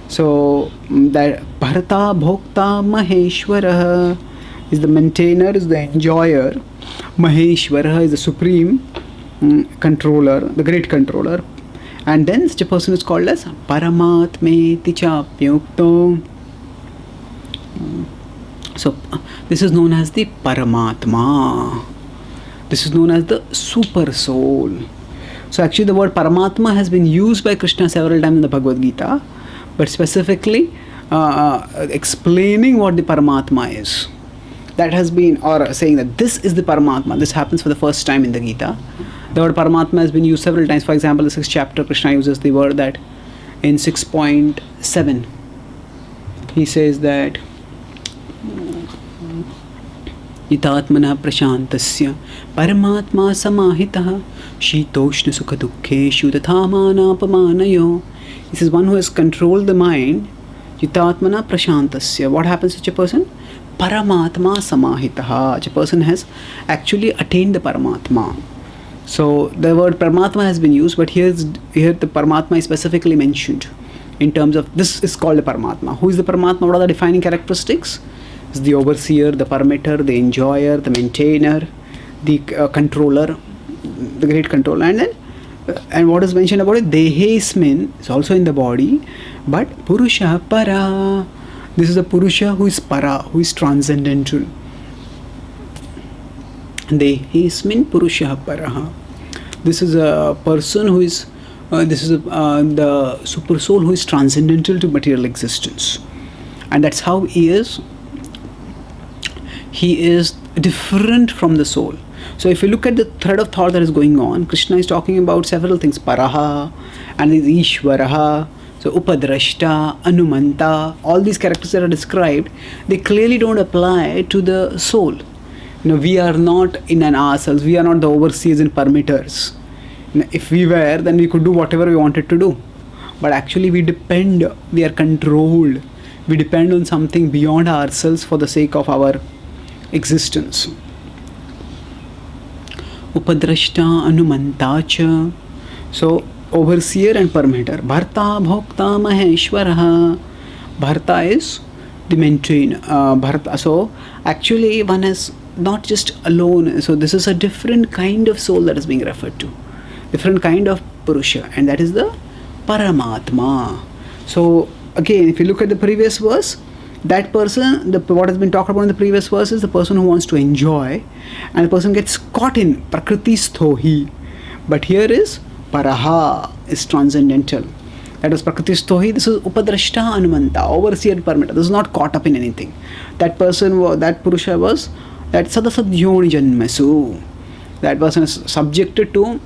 So, that Bharta Bhokta Maheshwara is the maintainer, is the enjoyer. Maheshwara is the supreme controller, the great controller. And then such a person is called as Paramatmeti Chapyukto. So, this is known as the Paramatma. This is known as the super soul. So, actually, the word Paramatma has been used by Krishna several times in the Bhagavad Gita, but specifically explaining what the Paramatma is. That has been, or saying that this is the Paramatma. This happens for the first time in the Gita. The word Paramatma has been used several times. For example, the 6th chapter, Krishna uses the word that in 6.7, he says that Itatmana prashantasya paramatma samahitah shitoshna sukha dukkeshu tathamana apamanayo. He says one who has controlled the mind, Itatmana prashantasya. What happens to such a person? Paramatma samahitah. Such a person has actually attained the Paramatma. So the word Paramatma has been used, but here the Paramatma is specifically mentioned in terms of this is called a Paramatma. Who is the Paramatma? What are the defining characteristics? It's the overseer, the permitter, the enjoyer, the maintainer, the controller, the great controller. And then, and what is mentioned about it? Dehesmin is also in the body, but purusha para. This is a purusha who is para, who is transcendental. Dehesmin purusha para. This is a person who is, the super soul who is transcendental to material existence. And that's how he is. He is different from the soul. So if you look at the thread of thought that is going on, Krishna is talking about several things. Paraha and is Ishwaraha. So Upadrashta, Anumanta, all these characters that are described, they clearly don't apply to the soul. We are not in an ourselves. We are not the overseers and permitters. If we were, then we could do whatever we wanted to do. But actually we depend, we are controlled. We depend on something beyond ourselves for the sake of our existence. Upadrashta Anumanta cha. So, overseer and permitter. Bharta Bhokta Maheshwaraha. Bharta is the maintainer. Bharta. So, actually one is not just alone. So, this is a different kind of soul that is being referred to. Different kind of purusha. And that is the Paramatma. So, again, if you look at the previous verse, that person, what has been talked about in the previous verse is the person who wants to enjoy, and the person gets caught in prakrti sthohi. But here is paraha, is transcendental. That is prakrti sthohi. This is upadrashta anumanta, overseer permitter. This is not caught up in anything. That person, that purusha was that sadasadyoni janmasu. That person is subjected to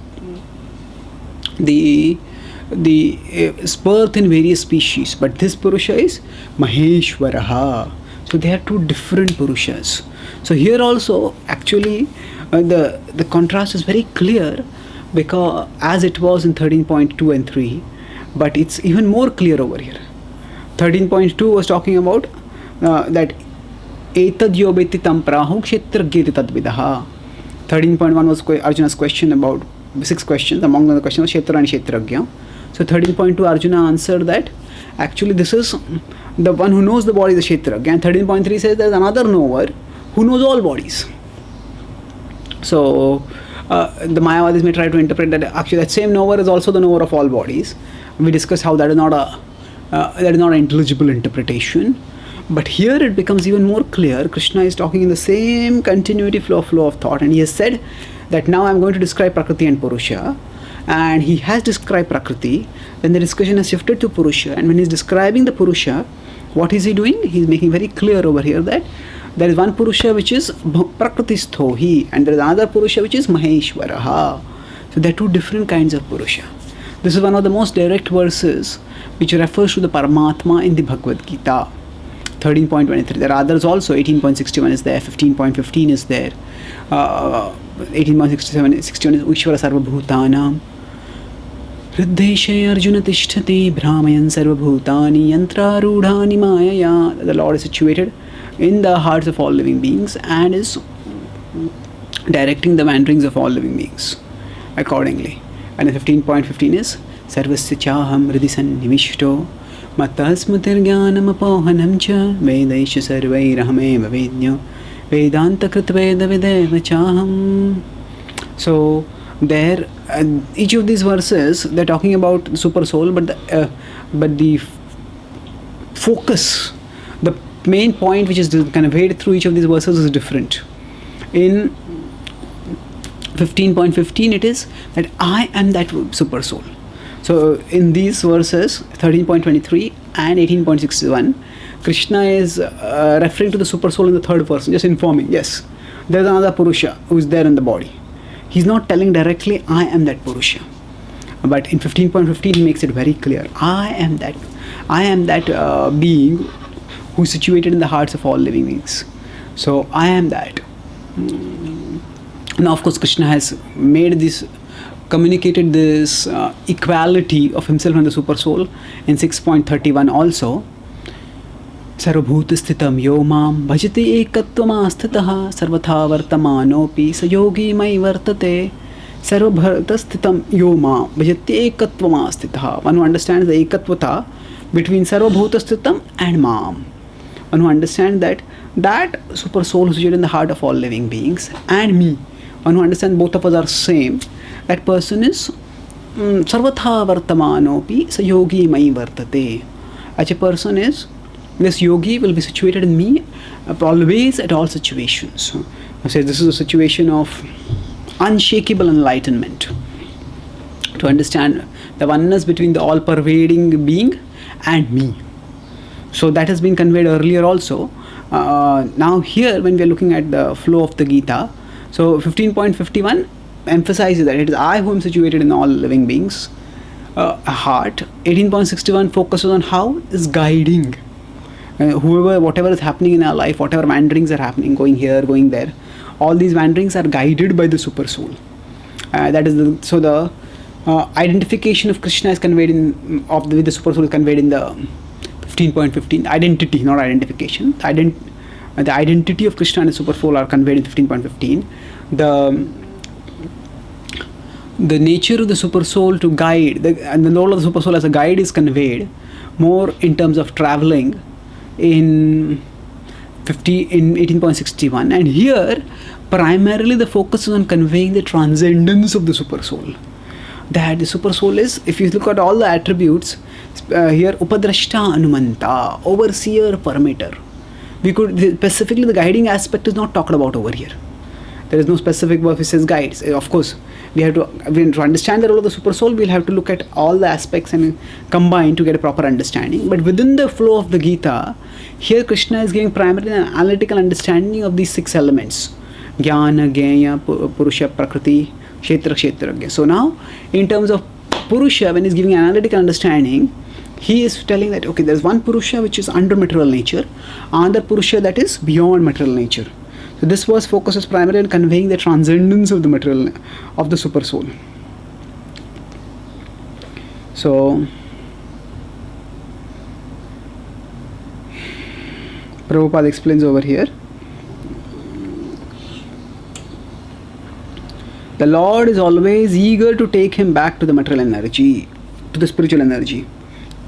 the birth in various species, but this purusha is Maheshwaraha. So they are two different purushas. So here also actually the contrast is very clear, because as it was in 13.2 and 3, but it's even more clear over here. 13.2 was talking about that etad yobeti tam prahu kshetrageti tadvidaha. 13.1 was Arjuna's question about 6 questions. Among the questions was Kshetra and Kshetragya. So 13.2 Arjuna answered that actually this is the one who knows the body is the Kshetragya, and 13.3 says there is another knower who knows all bodies. So the Mayavadis may try to interpret that actually that same knower is also the knower of all bodies. We discussed how that is not an intelligible interpretation. But here it becomes even more clear. Krishna is talking in the same continuity flow of thought, and he has said that now I'm going to describe prakrti and purusha, and he has described prakrti. Then the discussion has shifted to purusha, and when he's describing the purusha, what is he doing? He's making very clear over here that there is one purusha which is prakrtisthohi, and there is another purusha which is maheshwaraha. So there are two different kinds of purusha. This is one of the most direct verses which refers to the Paramatma in the Bhagavad Gita. 13.23. There are others also. 18.61 is there. 15.15 is there. 18.67 61 is Ishvara Sarvabhutanam. Riddheshe Arjuna Tishtati Brahmayan Sarvabhutani Yantrarudhani Mayaya. The Lord is situated in the hearts of all living beings and is directing the wanderings of all living beings accordingly. And 15.15 is Sarvasya Chaham Hridisan Nimishto Matasmutirgyanam Apohanam Cha Vedaisha Sarvairahameva Vednyo Vedanta Kritveda Videva Chaham. So there, each of these verses, they're talking about the super soul, but the focus, the main point which is conveyed through each of these verses is different. In 15.15 it is that I am that super soul. So in these verses 13.23 and 18.61, Krishna is referring to the super soul in the third person, just informing, yes, there is another purusha who is there in the body. He's not telling directly, I am that purusha. But in 15.15 he makes it very clear, I am that being who is situated in the hearts of all living beings. So I am that. Now of course Krishna has communicated this equality of himself and the super soul in 6.31 also. Sarvabhutasthitham yo mam bhajati ekattvamastitaha sarvatha vartamanopi sayogi mai vartate. Sarvabhutasthitham yo mam bhajati ekattvamastitaha. One who understands the ekatvata between sarvabhutasthitham and mam. One who understands that super soul who is situated in the heart of all living beings and me. One who understands both of us are same. That person is sarvatha vartamanopi sayogi mai vartate. Such a person is, this yogi will be situated in me always at all situations. I say this is a situation of unshakable enlightenment. To understand the oneness between the all-pervading being and me. So that has been conveyed earlier also. Now here when we are looking at the flow of the Gita, so 15.51 emphasizes that it is I who am situated in all living beings' heart. 18.61 focuses on how is guiding whatever is happening in our life, whatever wanderings are happening, going here, going there. All these wanderings are guided by the super soul. That is the identification of Krishna is conveyed with the super soul is conveyed in the 15.15. Identity, not identification. The identity of Krishna and the super soul are conveyed in 15.15. The nature of the super soul to guide, and the role of the super soul as a guide is conveyed more in terms of traveling in 18.61. And here primarily the focus is on conveying the transcendence of the super soul. That the super soul is, if you look at all the attributes here, Upadrashta Anumanta, overseer, permitter. Specifically the guiding aspect is not talked about over here. There is no specific verse which says guides. Of course, we have to understand the role of the super soul, we'll have to look at all the aspects and combine to get a proper understanding. But within the flow of the Gita, here Krishna is giving primarily an analytical understanding of these 6 elements. Jnana, Gaya, Purusha, Prakrti, Kshetra, Kshetragya. So now, in terms of Purusha, when he's giving an analytical understanding, he is telling that, okay, there's one Purusha which is under material nature, another Purusha that is beyond material nature. So this verse focuses primarily on conveying the transcendence of the material, of the super soul. So Prabhupada explains over here. The Lord is always eager to take him back to the material energy, to the spiritual energy.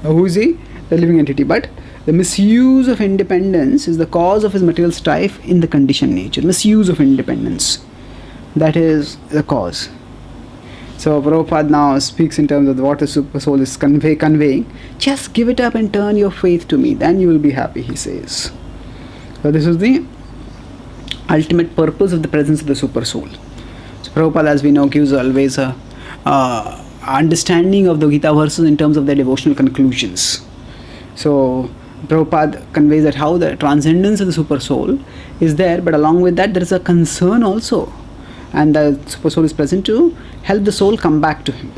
Now, who is he? The living entity. But the misuse of independence is the cause of his material strife in the conditioned nature. Misuse of independence. That is the cause. So Prabhupada now speaks in terms of what the super soul is conveying. Just give it up and turn your faith to me. Then you will be happy, he says. So this is the ultimate purpose of the presence of the super soul. So Prabhupada, as we know, gives always a understanding of the Gita verses in terms of their devotional conclusions. So Prabhupada conveys that how the transcendence of the super soul is there, but along with that there is a concern also, and the super soul is present to help the soul come back to him.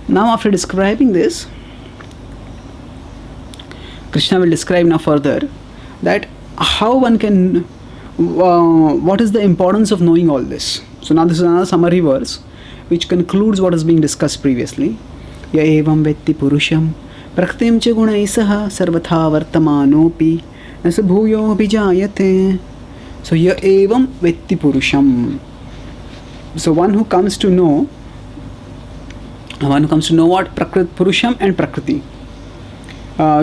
Now, after describing this, Krishna will describe now further that how one can, what is the importance of knowing all this. So now this is another summary verse which concludes what is being discussed previously. Ya evam vetti purusham praktim cha gunai saha sarvatha vartamanopi nasa bhuyo abhijayate. So ya evam vetti purusham. So one who comes to know what purusham and prakrti.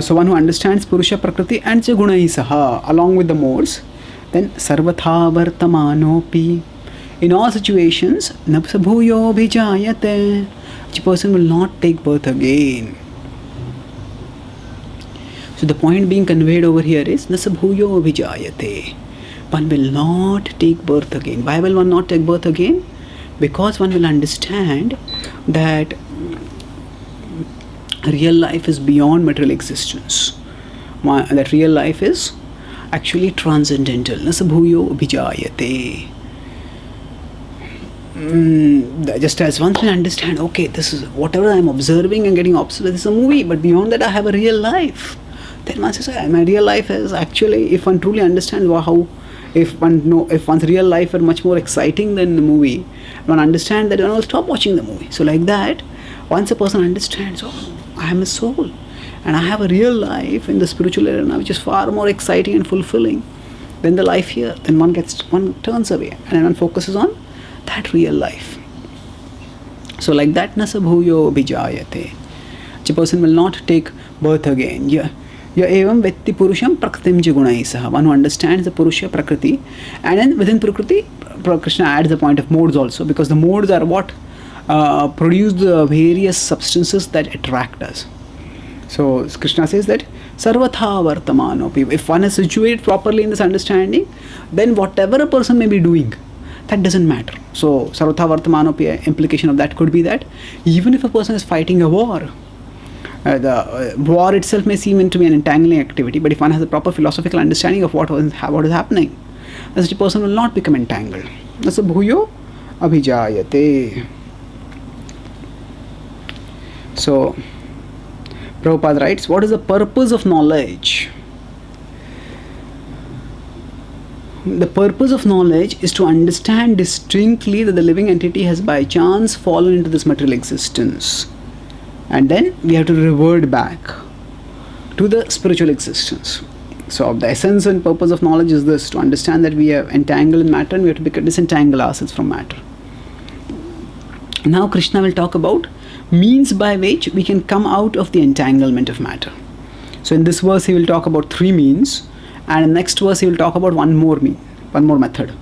So one who understands purusha, prakrti and cha gunai saha along with the modes, then sarvatha vartamanopi. In all situations, napsabhuyo bhijayate, each person will not take birth again. So the point being conveyed over here is nasabhuyo bhijayate. One will not take birth again. Why will one not take birth again? Because one will understand that real life is beyond material existence. That real life is actually transcendental. Nasabhuyo bhijayate. Just as once we understand, okay, this is whatever I am observing and getting obsessed with is a movie, but beyond that I have a real life. Then one says, my real life is actually, if one truly understands if one's real life are much more exciting than the movie, one understands that one will stop watching the movie. So like that, once a person understands, oh, I am a soul and I have a real life in the spiritual arena which is far more exciting and fulfilling than the life here, then one turns away and one focuses on that real life. So like that, nasabhuyo bhijayate. A person will not take birth again. Ya evam vetti purusham prakritim gunai saha. One who understands the purusha, prakriti, and then within prakriti, Krishna adds the point of modes also, because the modes are what produce the various substances that attract us. So Krishna says that sarvatha vartamanopi. If one is situated properly in this understanding, then whatever a person may be doing, that doesn't matter. So sarvatha vartamanopi, implication of that could be that even if a person is fighting a war, the war itself may seem to be an entangling activity, but if one has a proper philosophical understanding of what is happening, such a person will not become entangled. That's a bhuyo abhijayate. So Prabhupada writes, what is the purpose of knowledge? The purpose of knowledge is to understand distinctly that the living entity has by chance fallen into this material existence, and then we have to revert back to the spiritual existence. So the essence and purpose of knowledge is this: to understand that we are entangled in matter and we have to disentangle ourselves from matter. Now Krishna will talk about means by which we can come out of the entanglement of matter. So in this verse he will talk about 3 means, and in the next verse he will talk about one more method.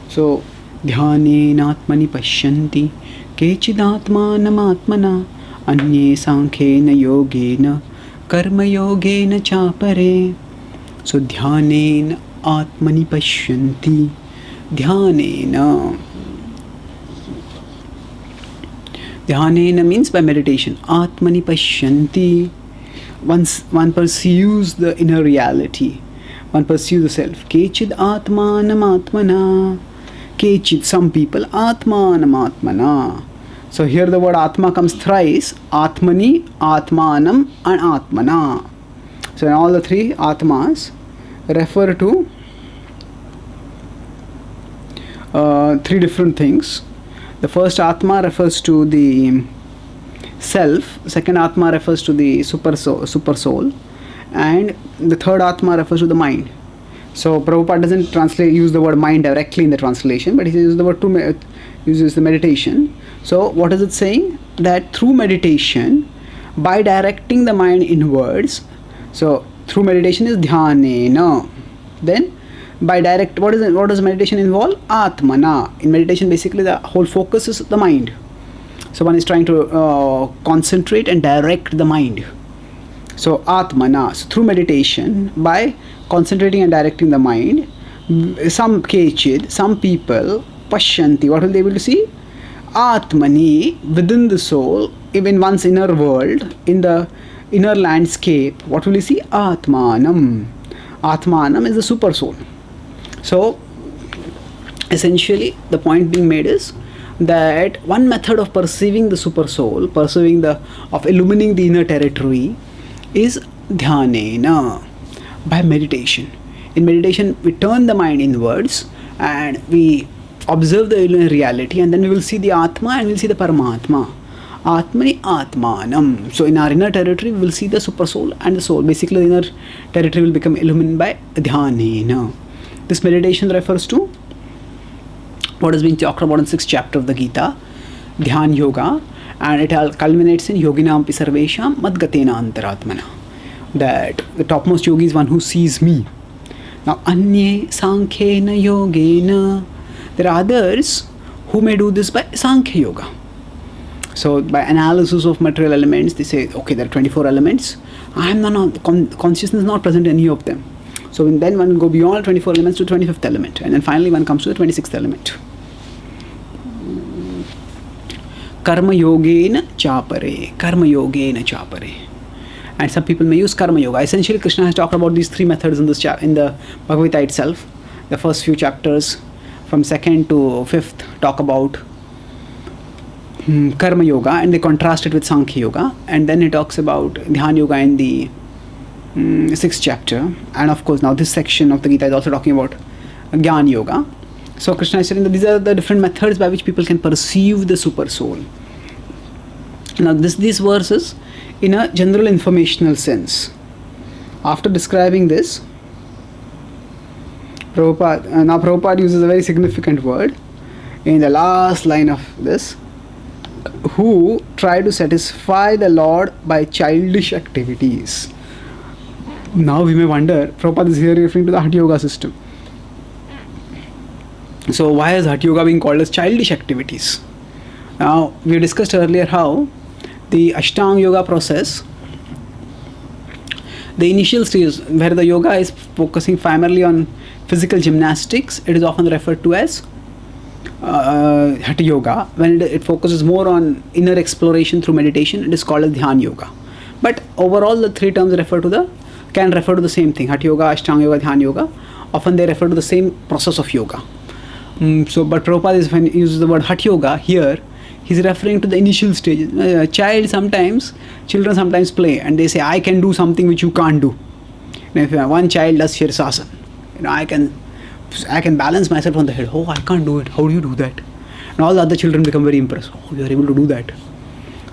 So dhyanena atmani pashyanti kechidatmanam atmana anye sankhena yogena karma yogena chapare. So dhyanena atmani pashyanti. Dhyanena means by meditation. Atmani pashyanti. One perceives the inner reality. One pursues the self. Kechid atmanam atmana. Kechid, some people. Atmanam atmana. So here the word atma comes thrice. Atmani, atmanam and atmana. So in all the 3 atmas refer to 3 different things. The first atma refers to the self. Second atma refers to the super soul. And the third Atma refers to the mind. So Prabhupada doesn't use the word mind directly in the translation, but he uses the word uses the meditation. So what is it saying? That through meditation, by directing the mind inwards, so through meditation is dhyanena. Then by what does meditation involve? Atmana. In meditation, basically the whole focus is the mind. So one is trying to concentrate and direct the mind. So Atmana. So through meditation, by concentrating and directing the mind, some people, Pashyanti, what will they be able to see? Atmani, within the soul, even one's inner world, in the inner landscape, what will you see? Atmanam. Atmanam is the super soul. So essentially the point being made is that one method of perceiving the super soul, of illumining the inner territory, is dhyanena, by meditation. In meditation, we turn the mind inwards and we observe the inner reality, and then we will see the Atma and we will see the Paramatma. Atmani Atmanam. So in our inner territory, we will see the super soul and the soul. Basically, the inner territory will become illumined by dhyanena. This meditation refers to what has been talked about in 6th chapter of the Gita, Dhyan Yoga, and it all culminates in Yoginam pi sarvesham madgatena antaratmana. That the topmost yogi is one who sees me. Now, Anye Sankhena Yogena. There are others who may do this by Sankhya Yoga. So, by analysis of material elements, they say, okay, there are 24 elements. Consciousness is not present in any of them. So, then one will go beyond 24 elements to 25th element. And then finally one comes to the 26th element. Karma Yogena Chapare. Karma Yogena Chapare. And some people may use Karma Yoga. Essentially, Krishna has talked about these three methods in the Bhagavad Gita itself. The first few chapters, from 2nd to 5th, talk about Karma Yoga, and they contrast it with Sankhya Yoga. And then he talks about Dhyan Yoga in the 6th chapter. And of course, now this section of the Gita is also talking about Jnana Yoga. So Krishna is saying that these are the different methods by which people can perceive the super soul. Now these verses in a general informational sense. After describing this, Prabhupada uses a very significant word in the last line of this, who try to satisfy the Lord by childish activities. Now we may wonder, Prabhupada is here referring to the Hatha Yoga system. So why is Hatha Yoga being called as childish activities? Now we discussed earlier how the Ashtanga Yoga process, the initial stage where the yoga is focusing primarily on physical gymnastics, it is often referred to as Hatha Yoga. When it focuses more on inner exploration through meditation, it is called as Dhyan Yoga. But overall, the three terms can refer to the same thing: Hatha Yoga, Ashtanga Yoga, Dhyan Yoga. Often they refer to the same process of yoga. But Prabhupada when he uses the word Hatha Yoga here, he's referring to the initial stages. Children sometimes play and they say, I can do something which you can't do. If one child does Shirsasana, I can balance myself on the head. Oh, I can't do it. How do you do that? And all the other children become very impressed. Oh, you are able to do that.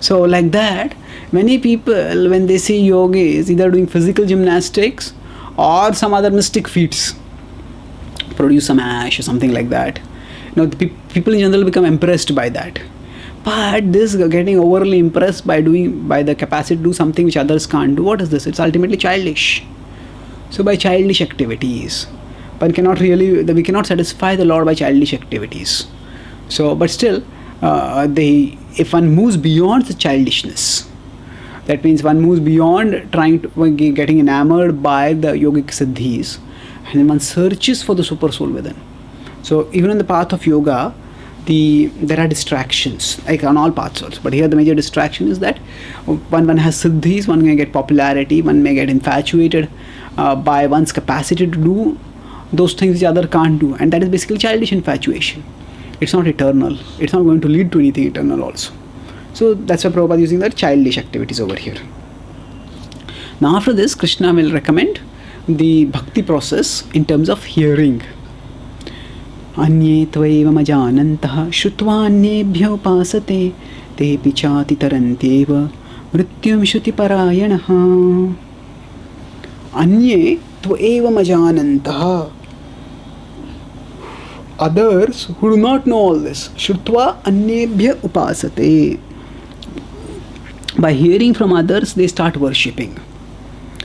So like that, many people, when they see yogis either doing physical gymnastics or some other mystic feats, produce some ash or something like that, the people in general become impressed by that. But this getting overly impressed by the capacity to do something which others can't do, what is this? It's ultimately childish. So by childish activities, but we cannot satisfy the Lord by childish activities. So, but still, if one moves beyond the childishness, that means one moves beyond getting enamored by the yogic siddhis, and then one searches for the super soul within. So even on the path of yoga, there are distractions, like on all paths also. But here the major distraction is that one has siddhis, one may get popularity, one may get infatuated by one's capacity to do those things which other can't do, and that is basically childish infatuation. It's not eternal. It's not going to lead to anything eternal also. So that's why Prabhupada is using that childish activities over here. Now after this, Krishna will recommend the bhakti process in terms of hearing. Anye tvaiva majanantah shrutvaanyebhyo pasate te pichati tarantyeva mrityum shruti parayanaha. Anye tvaeva majanantah. Others who do not know all this, Shrutva anyebhya upasate. By hearing from others, they start worshipping.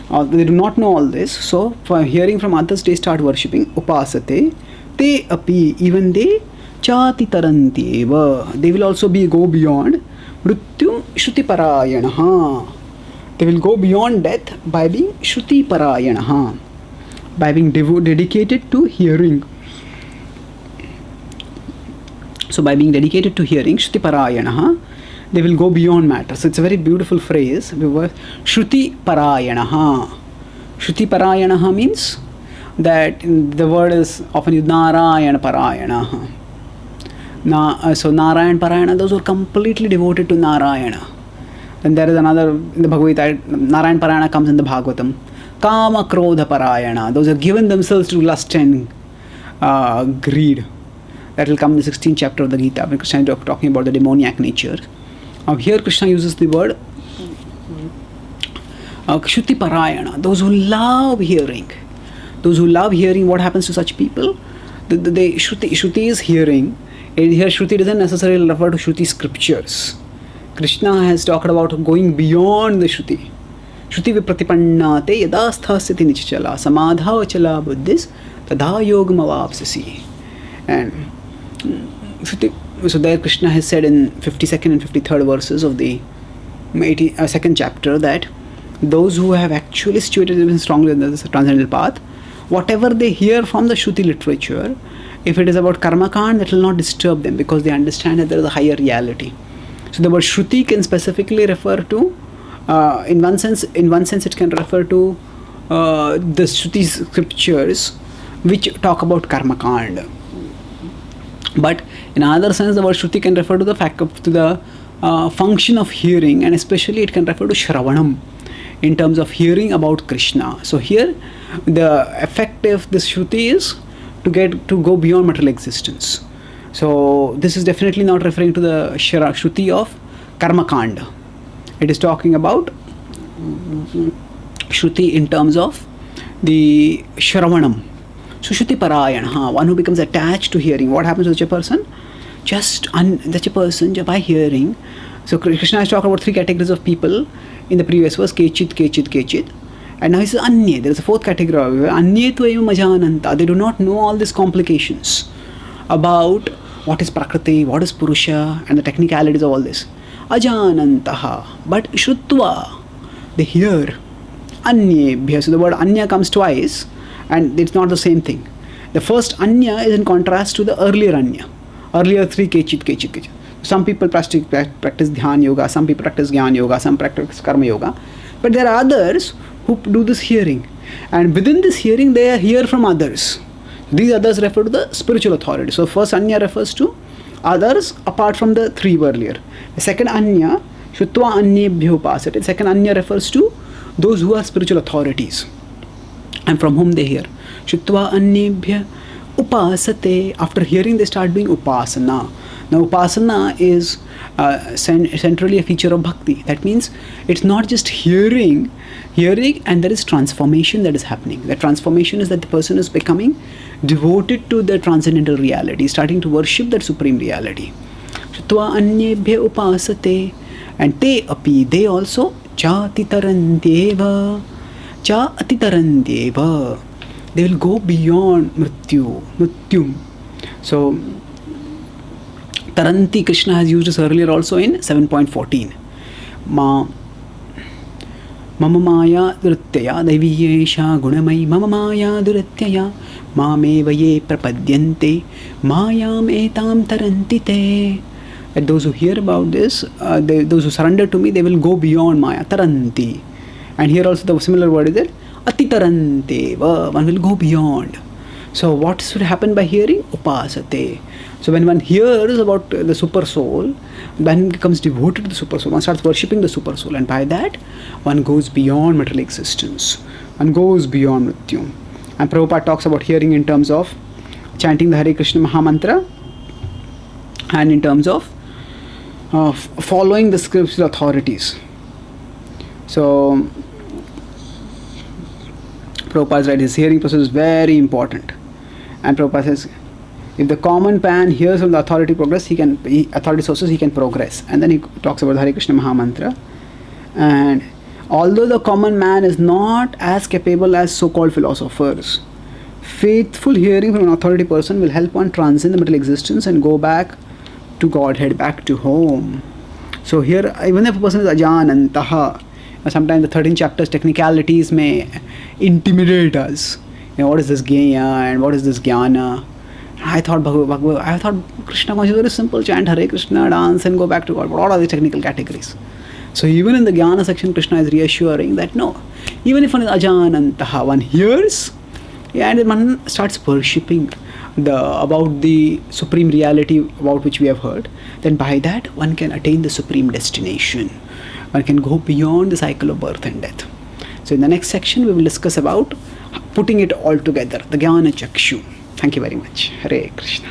They do not know all this, so by hearing from others, they start worshipping. Upasate. Te api, even they, chati taranti eva. They will also go beyond. Mrityum shruti parayanaha. They will go beyond death by being shruti parayanaha. By being dedicated to hearing. So by being dedicated to hearing, shruti parayanaha, they will go beyond matter. So it's a very beautiful phrase. Shruti parayanaha. Shruti parayanaha means that the word is often used Narayana parayanaha. So Narayana parayana, those who are completely devoted to Narayana. And there is another in the Bhagavad Gita, Narayana parayana comes in the Bhagavatam. Kama krodha parayana, those who have given themselves to lust and greed. That will come in the 16th chapter of the Gita when Krishna is talking about the demoniac nature. Here Krishna uses the word Shruti Parayana, those who love hearing. Those who love hearing, what happens to such people? Shruti is hearing. Here Shruti doesn't necessarily refer to Shruti scriptures. Krishna has talked about going beyond the Shruti. Shruti vipratipannate yada sthasiti nichchala samadha vachala buddhis tadha yogam avapsasi. And Shruti, so there Krishna has said in 52nd and 53rd verses of the 2nd chapter that those who have actually situated themselves strongly in the transcendental path, whatever they hear from the Shruti literature, if it is about karma kand, that will not disturb them because they understand that there is a higher reality. So the word Shruti can specifically refer to, in one sense it can refer to the Shruti scriptures which talk about karma kand. But in another sense, the word Shruti can refer to the function of hearing, and especially it can refer to Shravanam in terms of hearing about Krishna. So here, the effect of this Shruti is to go beyond material existence. So this is definitely not referring to the Shruti of Karma Kanda. It is talking about Shruti in terms of the Shravanam. So Shruti Parayana, one who becomes attached to hearing. What happens to such a person? Such a person, by hearing. So Krishna has talked about 3 categories of people in the previous verse, Kechit. And now he says Anye. There is a 4th category. Anye tvayam majananta. They do not know all these complications about what is prakrti, what is purusha, and the technicalities of all this. Ajanantaha. But Shrutva, they hear. Anyebhya. So the word Anya comes twice, and it's not the same thing. The first Anya is in contrast to the earlier Anya. Earlier 3 Kechit. Some people practice Dhyan Yoga, some people practice Gyan Yoga, some practice Karma Yoga. But there are others who do this hearing. And within this hearing, they hear from others. These others refer to the spiritual authority. So first Anya refers to others apart from the 3 earlier. The second Anya, Shutva Anyebhyo Upasate. Second Anya refers to those who are spiritual authorities and from whom they hear. Shutva Anyebhya Upasate. After hearing, they start doing Upasana. Now Upasana is centrally a feature of Bhakti. That means it's not just hearing, and there is transformation that is happening. The transformation is that the person is becoming devoted to the transcendental reality, starting to worship that supreme reality. Shutva Anyebhya Upasate. And te api, they also cha atitarandeva. They will go beyond mrityum. So Taranti, Krishna has used this earlier also in 7.14. Mama maya duryatya daiviyesha gunamai mama maya duryatya mameva ye prapadyante mayam etam tarantite. And those who hear about this, those who surrender to me, they will go beyond Maya, taranti. And here also the similar word is there, atitaranteva, one will go beyond. So what should happen by hearing? Upasate. So when one hears about the super soul, one becomes devoted to the super soul, one starts worshipping the super soul, and by that one goes beyond material existence, one goes beyond Mrityu. And Prabhupada talks about hearing in terms of chanting the Hare Krishna Mahamantra and in terms of following the scriptural authorities. So Prabhupada right, his hearing process is very important. And Prabhupada says, if the common man hears from the authority authority sources, he can progress. And then he talks about the Hare Krishna Mahamantra. And although the common man is not as capable as so-called philosophers, faithful hearing from an authority person will help one transcend the material existence and go back to Godhead, back to home. So here, even if a person is ajanantaha, sometimes the 13 chapters technicalities may intimidate us. What is this Gaya and what is this Jnana? I thought Krishna consciousness is very simple. Chant Hare Krishna, dance and go back to God. What are the technical categories? So even in the Jnana section, Krishna is reassuring that no, even if one is ajanantaha, one hears and one starts worshipping about the supreme reality about which we have heard, then by that one can attain the supreme destination. One can go beyond the cycle of birth and death. So in the next section we will discuss about putting it all together, the Jnana Chakshu. Thank you very much. Hare Krishna.